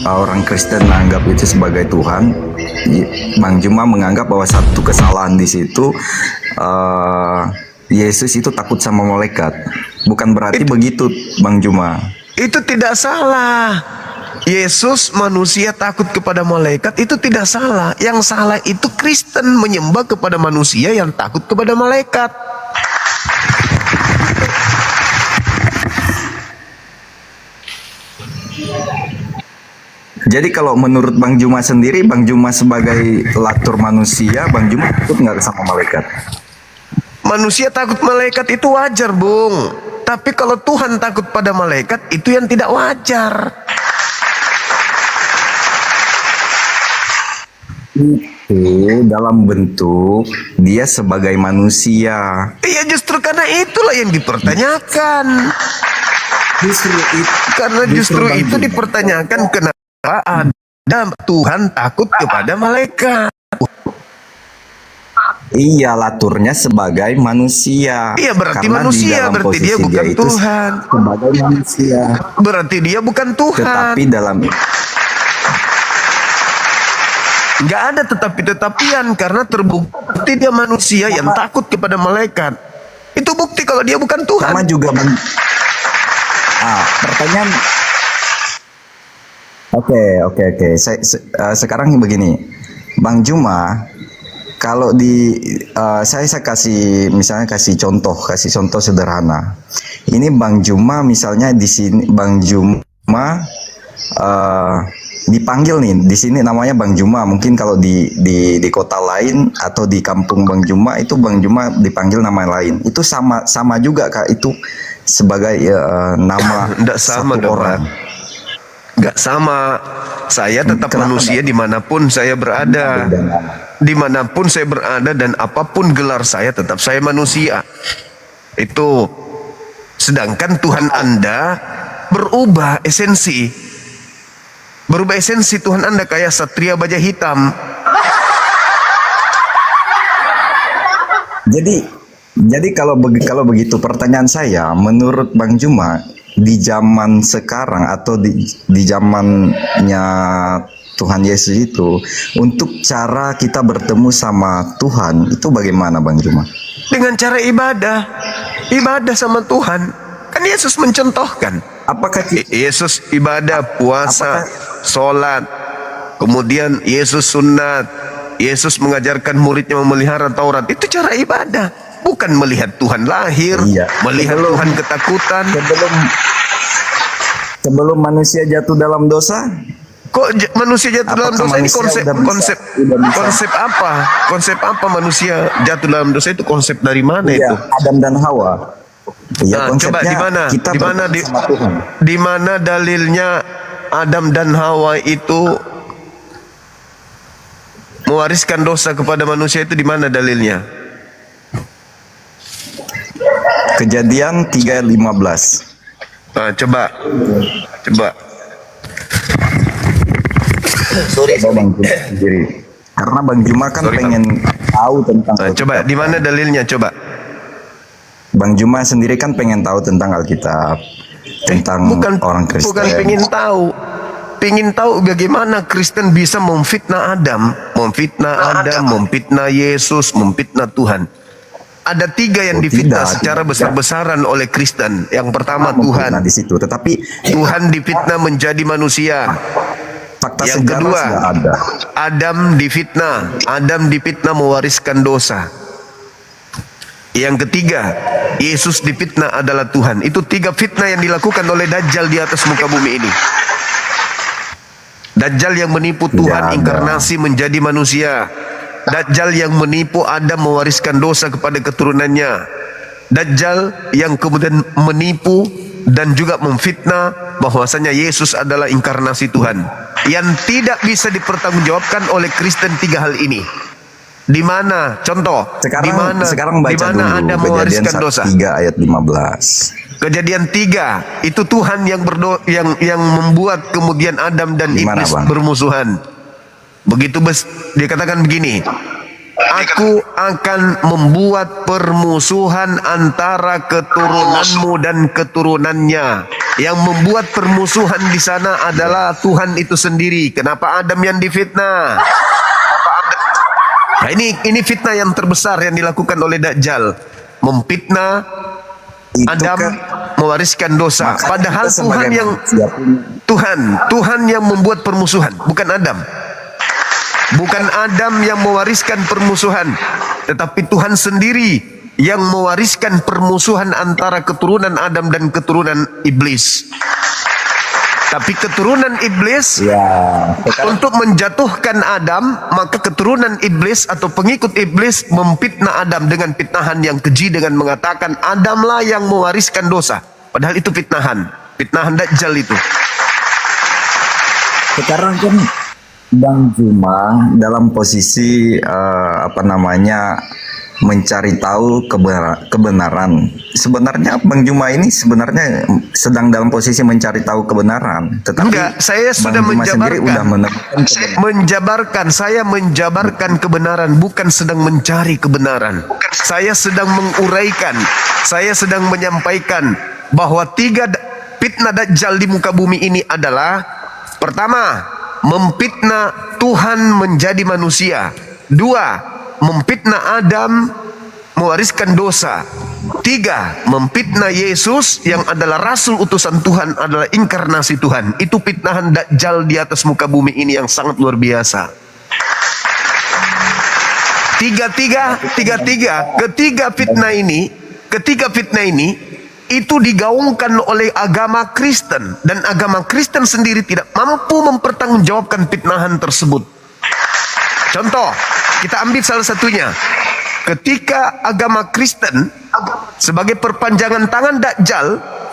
orang Kristen menganggap itu sebagai Tuhan, Bang Juma menganggap bahwa satu kesalahan di situ, Yesus itu takut sama malaikat. Bukan berarti begitu, Bang Juma. Itu tidak salah. Yesus manusia takut kepada malaikat itu tidak salah. Yang salah itu Kristen menyembah kepada manusia yang takut kepada malaikat. Jadi kalau menurut Bang Juma sendiri, Bang Juma sebagai latur manusia, Bang Juma takut nggak sama malaikat? Manusia takut malaikat itu wajar, Bung. Tapi kalau Tuhan takut pada malaikat, itu yang tidak wajar. Itu dalam bentuk dia sebagai manusia. Iya, justru karena itulah yang dipertanyakan. Justru itu dipertanyakan kenapa ada Tuhan takut kepada malaikat. Iya, laturnya sebagai manusia. Iya, berarti Karena manusia, berarti dia bukan Tuhan. Sebagai manusia. Berarti dia bukan Tuhan. Tetapi dalam nggak ada tetapian karena terbukti dia manusia yang takut kepada malaikat. Itu bukti kalau dia bukan Tuhan. sama juga pertanyaan. Oke. Sekarang begini, Bang Juma, kalau saya kasih contoh sederhana. Ini Bang Juma misalnya di sini Bang Juma dipanggil nih di sini namanya Bang Juma. Mungkin kalau di kota lain atau di kampung Bang Juma itu Bang Juma dipanggil nama lain. Itu sama juga Kak, itu sebagai nama Nggak sama satu orang. Nggak sama. Saya tetap Kenapa manusia dimanapun saya berada. Dimanapun saya berada dan apapun gelar saya, tetap saya manusia. Itu. Sedangkan Tuhan Anda berubah esensi. Berubah esensi Tuhan Anda kayak Satria Baja Hitam. Jadi kalau begitu pertanyaan saya, menurut Bang Juma di zaman sekarang atau di zamannya Tuhan Yesus itu, untuk cara kita bertemu sama Tuhan itu bagaimana Bang Juma? Dengan cara ibadah sama Tuhan. Kan Yesus mencontohkan. Apakah Yesus ibadah, puasa, sholat. Kemudian Yesus sunat. Yesus mengajarkan muridnya memelihara Taurat. Itu cara ibadah. Bukan melihat Tuhan lahir, melihat Tuhan ketakutan. Sebelum manusia jatuh dalam dosa? Kok manusia jatuh dalam dosa ini konsep apa? Konsep apa manusia jatuh dalam dosa itu, konsep dari mana itu? Adam dan Hawa. Nah, coba di mana dalilnya Adam dan Hawa itu mewariskan dosa kepada manusia, itu di mana dalilnya? Kejadian 3 ayat 15. Nah, coba. Bang Juma sendiri. Karena Bang Juma kan pengen tahu tentang coba di mana dalilnya, coba. Bang Juma sendiri kan pengen tahu tentang Alkitab, tentang orang Kristen. Bukan pengen tahu bagaimana Kristen bisa memfitnah Adam, memfitnah Yesus, memfitnah Tuhan. Ada 3 yang difitnah secara besar-besaran oleh Kristen. Yang pertama Tuhan. Di situ, tetapi Tuhan difitnah menjadi manusia. fakta Yang kedua, ada. Adam difitnah mewariskan dosa. Yang ketiga, Yesus difitnah adalah Tuhan. Itu 3 fitnah yang dilakukan oleh Dajjal di atas muka bumi ini. Dajjal yang menipu Tuhan inkarnasi menjadi manusia. Dajjal yang menipu Adam mewariskan dosa kepada keturunannya. Dajjal yang kemudian menipu dan juga memfitnah bahwasanya Yesus adalah inkarnasi Tuhan. Yang tidak bisa dipertanggungjawabkan oleh Kristen 3 hal ini. Di mana? Contoh. Sekarang baca dulu Adam mewariskan dosa. 3 ayat 15. Kejadian 3 itu Tuhan yang membuat kemudian Adam dan iblis bermusuhan. Begitu dikatakan begini, Aku akan membuat permusuhan antara keturunanmu dan keturunannya. Yang membuat permusuhan di sana adalah Tuhan itu sendiri. Kenapa Adam yang difitnah? Nah, ini fitnah yang terbesar yang dilakukan oleh Dajjal. Memfitnah Itu Adam, kan mewariskan dosa. makanya Padahal kita sebagai Tuhan yang membuat permusuhan, bukan Adam. Bukan Adam yang mewariskan permusuhan, tetapi Tuhan sendiri yang mewariskan permusuhan antara keturunan Adam dan keturunan iblis. Tapi keturunan iblis ya sekarang untuk menjatuhkan Adam, maka keturunan iblis atau pengikut iblis memfitnah Adam dengan fitnahan yang keji dengan mengatakan Adamlah yang mewariskan dosa. Padahal itu fitnahan Dajjal itu. sekarang kan Bang Juma dalam posisi mencari tahu kebenaran. Sebenarnya Bang Juma ini sebenarnya sedang dalam posisi mencari tahu kebenaran. Tetapi Enggak, saya sudah Bang Juma sendiri udah menjabarkan. Saya menjabarkan kebenaran, bukan sedang mencari kebenaran. Saya sedang menguraikan, saya sedang menyampaikan bahwa 3 fitnah Dajjal di muka bumi ini adalah: pertama, memfitnah Tuhan menjadi manusia; 2, memfitnah Adam mewariskan dosa; 3, memfitnah Yesus yang adalah rasul utusan Tuhan, adalah inkarnasi Tuhan. Itu fitnahan Dajjal di atas muka bumi ini yang sangat luar biasa. Ketiga fitnah ini itu digaungkan oleh agama Kristen, dan agama Kristen sendiri tidak mampu mempertanggungjawabkan fitnahan tersebut. Contoh, kita ambil salah satunya. Ketika agama Kristen sebagai perpanjangan tangan Dajjal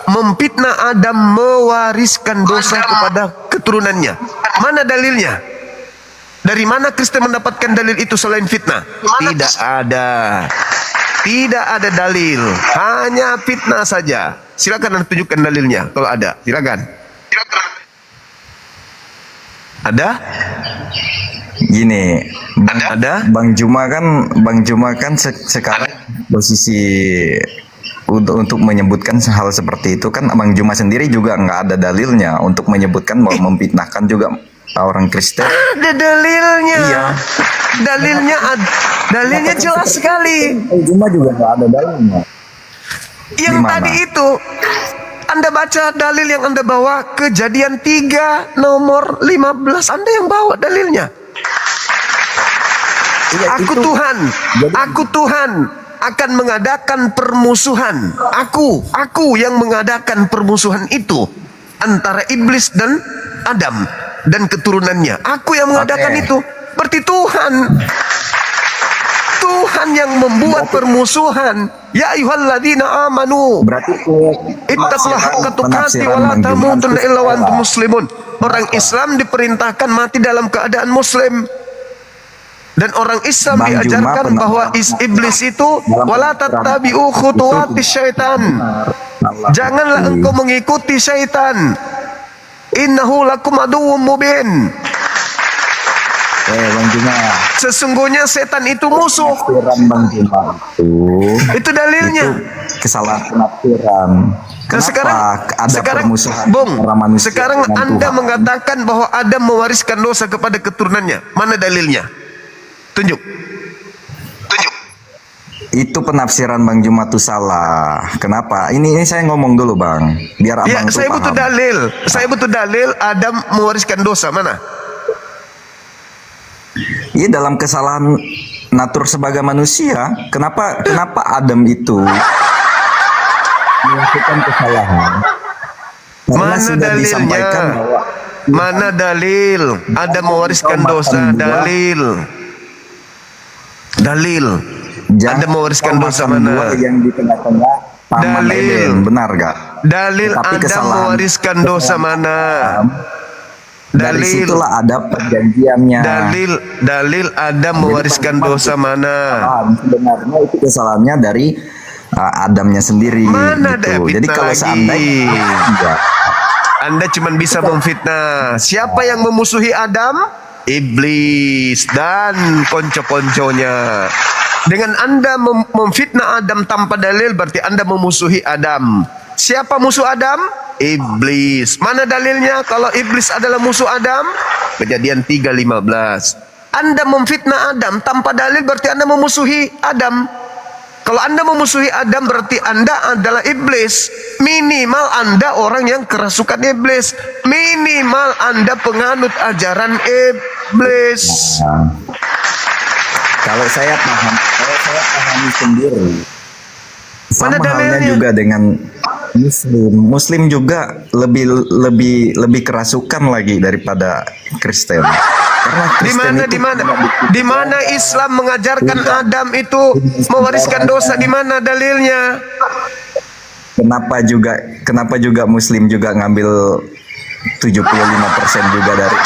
memfitnah Adam mewariskan dosa kepada keturunannya. Mana dalilnya? Dari mana Kristen mendapatkan dalil itu selain fitnah? Tidak ada. Tidak ada dalil, hanya fitnah saja. Silakan Anda tunjukkan dalilnya kalau ada. Silakan. Ada? Gini, Ada? Bang Juma kan sekarang posisi untuk menyebutkan hal seperti itu kan Bang Juma sendiri juga nggak ada dalilnya untuk menyebutkan bahwa memfitnahkan juga orang Kristen. Ada dalilnya. Iya. Dalilnya jelas sekali. Bang Juma juga nggak ada dalilnya. Yang Di mana? tadi itu Anda baca dalil yang Anda bawa, Kejadian 3 nomor 15, Anda yang bawa dalilnya. Iya, Aku itu- Tuhan akan mengadakan permusuhan. Aku yang mengadakan permusuhan itu antara iblis dan Adam dan keturunannya. Aku yang mengadakan Oke. itu. Berarti Tuhan yang membuat permusuhan. Ya ayyuhalladzina amanu Berarti ittaqullah haqqa tuqatih wa la Bang Juma tamutunna itu illa wa antum salah. muslimun. Orang Islam diperintahkan mati dalam keadaan muslim. Dan orang Islam Bang Juma diajarkan pernah- bahwa iblis itu Dalam wala tattabi'u khutuwati syaitan. Janganlah engkau mengikuti syaitan. Innahu lakum aduwwum mubin. Bang Juma, Sesungguhnya setan itu musuh. penafsiran Bang Juma Itu dalilnya. itu kesalahan penafsiran. Nah, Kenapa ada permusuhan Bung, antara manusia sekarang dengan Anda Tuhan? mengatakan bahwa Adam mewariskan dosa kepada keturunannya. Mana dalilnya? Tunjuk. Itu penafsiran Bang Juma tuh salah. Kenapa? Ini saya ngomong dulu Bang, biar Ya, abang tuh saya butuh paham. dalil. Saya butuh dalil Adam mewariskan dosa. Mana? Iya, dalam kesalahan natur sebagai manusia. Kenapa Adam itu melakukan kesalahan? Karena Mana sudah disampaikan dalilnya? bahwa Mana dalil Adam mewariskan dosa? Dalil. Adam mewariskan dosa makan buah mana? yang di tengah-tengah Taman Dalil. Eden, benar gak? Dalil Tetapi Adam kesalahan- mewariskan dosa mana? Dari Dalil. situlah ada perjanjiannya. Dalil Adam mewariskan dosa mana? Sebenarnya itu kesalahannya dari Adamnya sendiri. Mana ada gitu. Jadi fitnah kalau lagi? seandainya Anda cuma bisa memfitnah. Siapa yang memusuhi Adam? Iblis dan konco-konconya. Dengan Anda memfitnah Adam tanpa dalil, berarti Anda memusuhi Adam. Siapa musuh Adam? Iblis. Mana dalilnya kalau iblis adalah musuh Adam? Kejadian 3:15. Anda memfitnah Adam tanpa dalil, berarti Anda memusuhi Adam. Kalau Anda memusuhi Adam, berarti Anda adalah iblis. Minimal Anda orang yang kerasukan iblis. Minimal Anda penganut ajaran iblis. Nah, kalau saya pahami sendiri. Mana Sama halnya dalilnya? juga dengan Muslim. Muslim juga lebih kerasukan lagi daripada Kristen. Karena Kristen Di mana Islam mengajarkan Adam itu mewariskan dosa? Di mana dalilnya? Kenapa juga Muslim juga ngambil 75% juga dari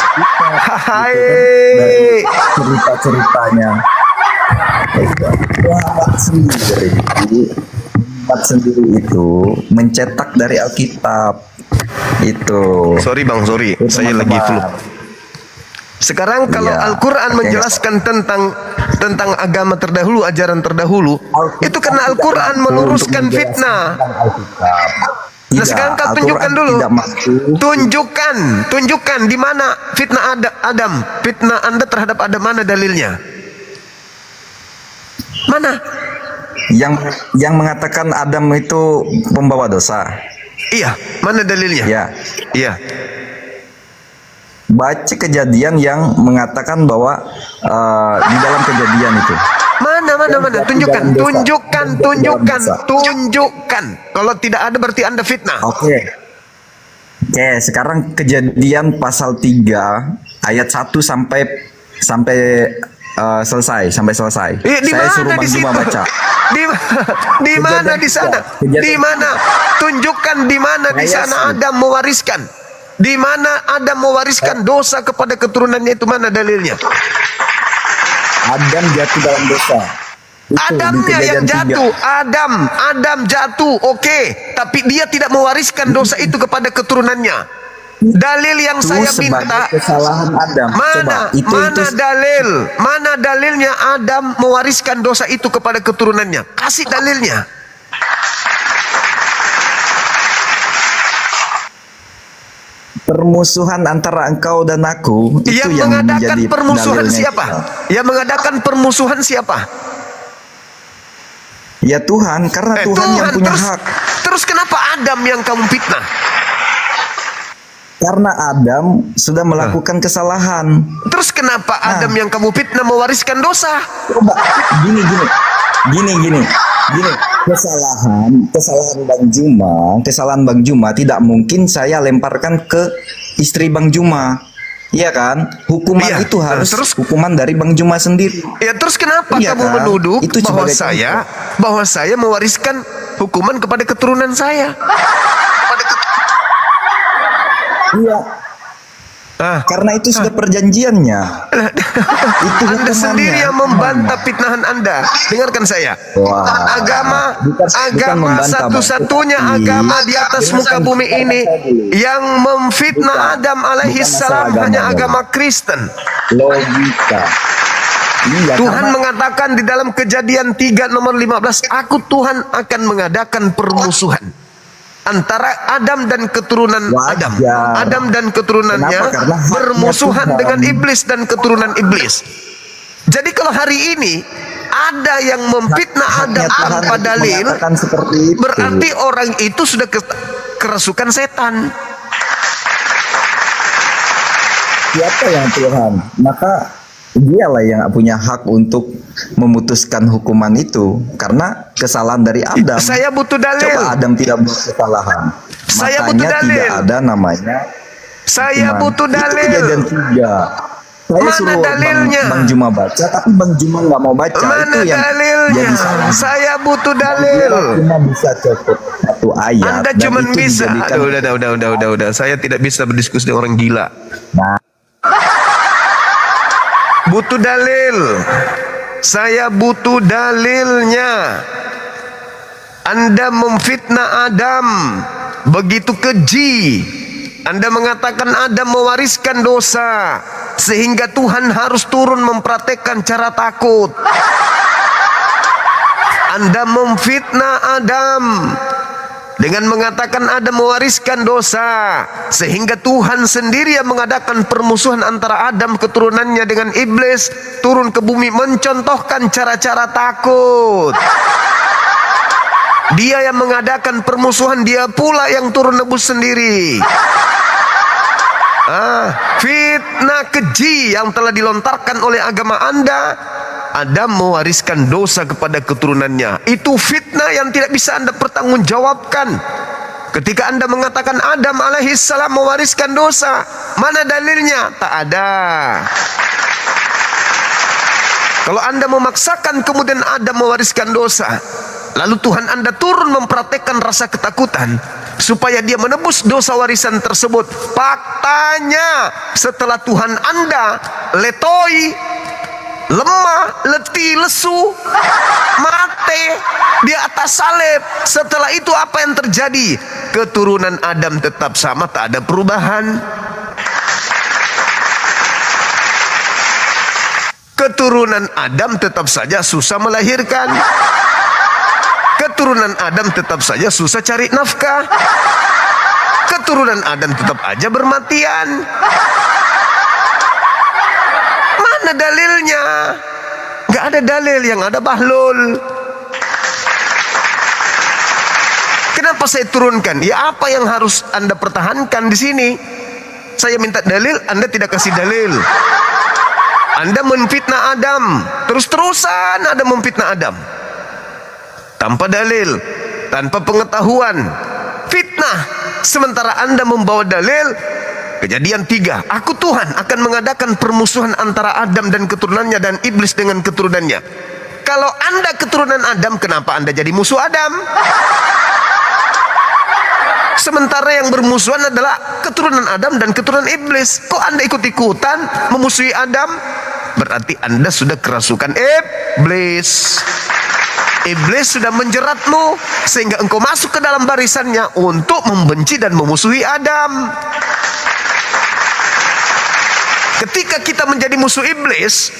Hai. cerita-ceritanya. Muhammad sendiri itu mencetak dari Alkitab itu. Sorry bang, sorry, saya lagi flu. Sekarang kalau Iya, Al-Quran oke. menjelaskan tentang agama terdahulu, ajaran terdahulu, itu karena Al-Quran meluruskan fitnah. Nah sekarang kau tunjukkan dulu. Tunjukkan di mana fitnah Adam, fitnah Anda terhadap Adam, mana dalilnya? Mana? Yang mengatakan Adam itu pembawa dosa. Iya, mana dalilnya? Ya, Iya. baca Kejadian yang mengatakan bahwa di dalam Kejadian itu. Mana? Tunjukkan. Kalau tidak ada berarti Anda fitnah. Oke, sekarang Kejadian pasal 3 ayat 1 sampai selesai. Di Saya mana suruh di Bang situ? Juma baca. Di mana di sana? Kejadian. Di mana? Tunjukkan di mana di Ayat sana sih. Adam mewariskan. Di mana Adam mewariskan dosa kepada keturunannya, itu mana dalilnya? Adam jatuh dalam dosa. Itu di Adamnya yang Kejadian 3. jatuh. Adam jatuh, oke. Tapi dia tidak mewariskan dosa itu kepada keturunannya. Dalil yang Itu saya sebagai minta, kesalahan Adam. mana dalilnya Adam mewariskan dosa itu kepada keturunannya? Kasih dalilnya. Permusuhan antara engkau dan aku itu Yang yang mengadakan menjadi permusuhan dalilnya siapa? kita. Yang mengadakan permusuhan siapa? Ya Tuhan, karena Tuhan yang punya terus, hak. terus kenapa Adam yang kamu fitnah? Karena Adam sudah melakukan kesalahan. Terus kenapa Adam yang kamu fitnah mewariskan dosa? Coba gini. Kesalahan Bang Juma tidak mungkin saya lemparkan ke istri Bang Juma. Iya kan? Hukuman Iya, itu harus terus? hukuman dari Bang Juma sendiri. Ya terus kenapa Iya kamu kan? menuduh Itu bahwa sebagai saya mewariskan hukuman kepada keturunan saya? Iya, Ah, karena itu sudah perjanjiannya. Itu Anda hukumannya. sendiri yang membantah fitnahan Anda. Dengarkan saya. Wah. Agama Bukan membantah, satu-satunya Bang. agama di atas muka bumi ini yang memfitnah Adam alaihi salam masalah hanya agama. agama Kristen. Logika. Iya, Tuhan karena mengatakan di dalam Kejadian 3 nomor 15, aku Tuhan akan mengadakan permusuhan antara Adam dan keturunan Wajar. Adam dan keturunannya Kenapa? Karena haknya bermusuhan Tuhan. dengan iblis dan keturunan iblis. Jadi kalau hari ini ada yang memfitnah haknya Adam Tuhan tanpa untuk dalil, mengatakan seperti itu. berarti orang itu sudah kerasukan setan. Siapa yang Tuhan? Maka dialah yang punya hak untuk memutuskan hukuman itu karena kesalahan dari Adam. Saya butuh dalil. Coba Adam tidak buat kesalahan. Saya butuh Makanya dalil. tidak ada namanya Saya hukuman. butuh Itu dalil. Kejadian 3. Saya Mana suruh dalilnya? Bang Juma baca, tapi Bang Juma nggak mau baca. Mana Itu yang dalilnya? jadi salah. Saya butuh Dia dalil. cuma bisa copot satu ayat. Anda dan cuma itu bisa. dijadikan- Aduh, udah. Saya tidak bisa berdiskusi dengan orang gila. Nah, Butuh dalil. Saya butuh dalilnya. Anda memfitnah Adam begitu keji. Anda mengatakan Adam mewariskan dosa. sehingga Tuhan harus turun mempraktekkan cara takut. Anda memfitnah Adam dengan mengatakan Adam mewariskan dosa, sehingga Tuhan sendiri yang mengadakan permusuhan antara Adam keturunannya dengan iblis, turun ke bumi mencontohkan cara-cara takut. Dia yang mengadakan permusuhan, dia pula yang turun nebus sendiri. Fitnah keji yang telah dilontarkan oleh agama Anda. Adam mewariskan dosa kepada keturunannya. Itu fitnah yang tidak bisa Anda pertanggungjawabkan. Ketika Anda mengatakan Adam alaihissalam mewariskan dosa, mana dalilnya? Tak ada. Kalau Anda memaksakan kemudian Adam mewariskan dosa, lalu Tuhan Anda turun mempraktekkan rasa ketakutan supaya dia menebus dosa warisan tersebut. Faktanya setelah Tuhan Anda letoi, lemah, letih, lesu, mati di atas salib, setelah itu apa yang terjadi? Keturunan Adam tetap sama, tak ada perubahan. Keturunan Adam tetap saja susah melahirkan. Keturunan Adam tetap saja susah cari nafkah. Keturunan Adam tetap aja bermatian. Mana dalilnya? Gak ada dalil, yang ada bahlul. Kenapa saya turunkan? Ya apa yang harus Anda pertahankan di sini? Saya minta dalil, Anda tidak kasih dalil. Anda memfitnah Adam, terus-terusan Anda memfitnah Adam. Tanpa dalil, tanpa pengetahuan, fitnah. Sementara Anda membawa dalil. Kejadian 3, aku Tuhan akan mengadakan permusuhan antara Adam dan keturunannya dan iblis dengan keturunannya. Kalau Anda keturunan Adam, kenapa Anda jadi musuh Adam? Sementara yang bermusuhan adalah keturunan Adam dan keturunan iblis. Kok Anda ikut-ikutan memusuhi Adam? Berarti Anda sudah kerasukan iblis. Iblis sudah menjeratmu sehingga engkau masuk ke dalam barisannya untuk membenci dan memusuhi Adam. Ketika kita menjadi musuh iblis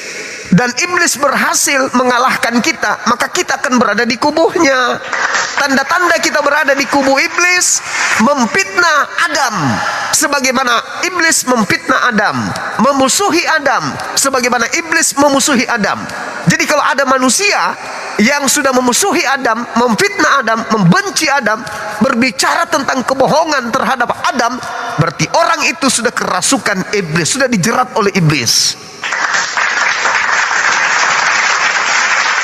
dan iblis berhasil mengalahkan kita, maka kita akan berada di kubuhnya. Tanda-tanda kita berada di kubu iblis, memfitnah Adam sebagaimana iblis memfitnah Adam, memusuhi Adam sebagaimana iblis memusuhi Adam. Jadi kalau ada manusia yang sudah memusuhi Adam, memfitnah Adam, membenci Adam, berbicara tentang kebohongan terhadap Adam, berarti orang itu sudah kerasukan iblis, sudah dijerat oleh iblis.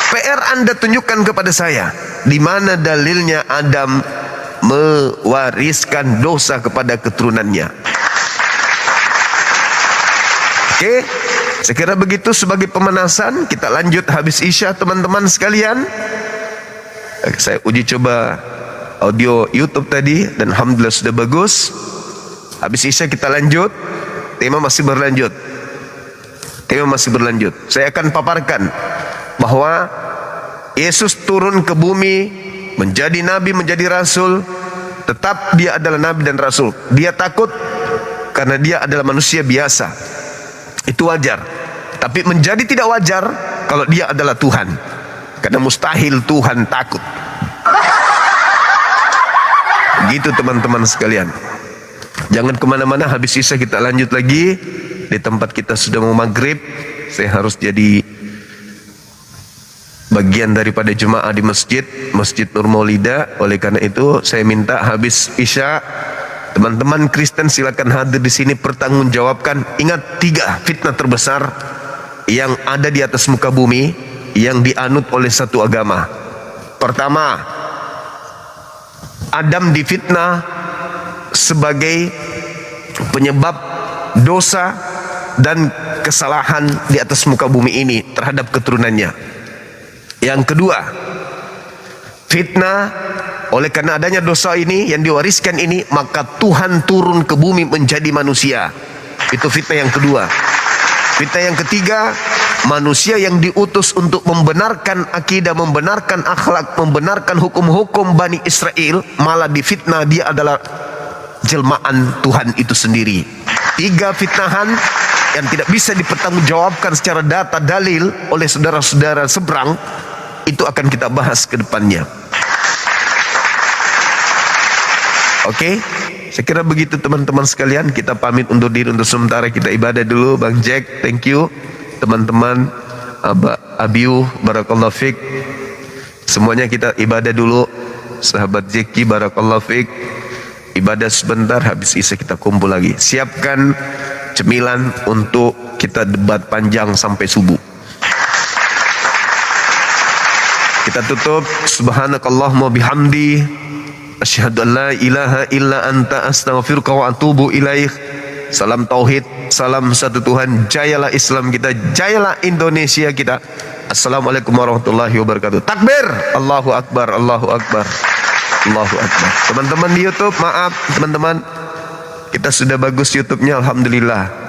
PR Anda tunjukkan kepada saya, di mana dalilnya Adam mewariskan dosa kepada keturunannya. Oke, saya kira begitu sebagai pemanasan. Kita lanjut habis Isya teman-teman sekalian. Saya uji coba audio YouTube tadi dan alhamdulillah sudah bagus. Habis Isya kita lanjut. Tema masih berlanjut. Saya akan paparkan bahwa Yesus turun ke bumi menjadi nabi, menjadi rasul. Tetap dia adalah nabi dan rasul. Dia takut karena dia adalah manusia biasa. Itu wajar. Tapi menjadi tidak wajar kalau dia adalah Tuhan. Karena mustahil Tuhan takut. Begitu teman-teman sekalian. Jangan kemana-mana, habis Isya kita lanjut lagi. Di tempat kita sudah mau maghrib. Saya harus jadi bagian daripada jemaah di Masjid Nur Maulida. Oleh karena itu saya minta habis Isya teman-teman Kristen silakan hadir di sini, pertanggungjawabkan. Ingat 3 fitnah terbesar yang ada di atas muka bumi yang dianut oleh satu agama. Pertama, Adam difitnah sebagai penyebab dosa dan kesalahan di atas muka bumi ini terhadap keturunannya. Yang kedua, fitnah oleh karena adanya dosa ini yang diwariskan ini, maka Tuhan turun ke bumi menjadi manusia. Itu fitnah yang kedua. Fitnah yang ketiga, manusia yang diutus untuk membenarkan akidah, membenarkan akhlak, membenarkan hukum-hukum Bani Israel, malah difitnah dia adalah jelmaan Tuhan itu sendiri. 3 fitnahan yang tidak bisa dipertanggungjawabkan secara data dalil oleh saudara-saudara seberang, itu akan kita bahas ke depannya. Oke, saya kira begitu teman-teman sekalian. Kita pamit undur diri untuk sementara, kita ibadah dulu. Bang Jack, thank you. Teman-teman, Abiu, barakallahu fik. Semuanya kita ibadah dulu. Sahabat Jeki, barakallahu fik. Ibadah sebentar, habis isya kita kumpul lagi. Siapkan cemilan untuk kita debat panjang sampai subuh. Kita tutup. Subhanakallahumma bihamdi, asyhadu an la ilaha illa anta, astaghfiruka wa atubu ilaik. Salam tauhid, salam satu Tuhan. Jayalah Islam kita, jayalah Indonesia kita. Assalamualaikum warahmatullahi wabarakatuh. Takbir, Allahu Akbar, Allahu Akbar, Allahu Akbar. Teman-teman di YouTube, maaf teman-teman, kita sudah bagus YouTube-nya, alhamdulillah.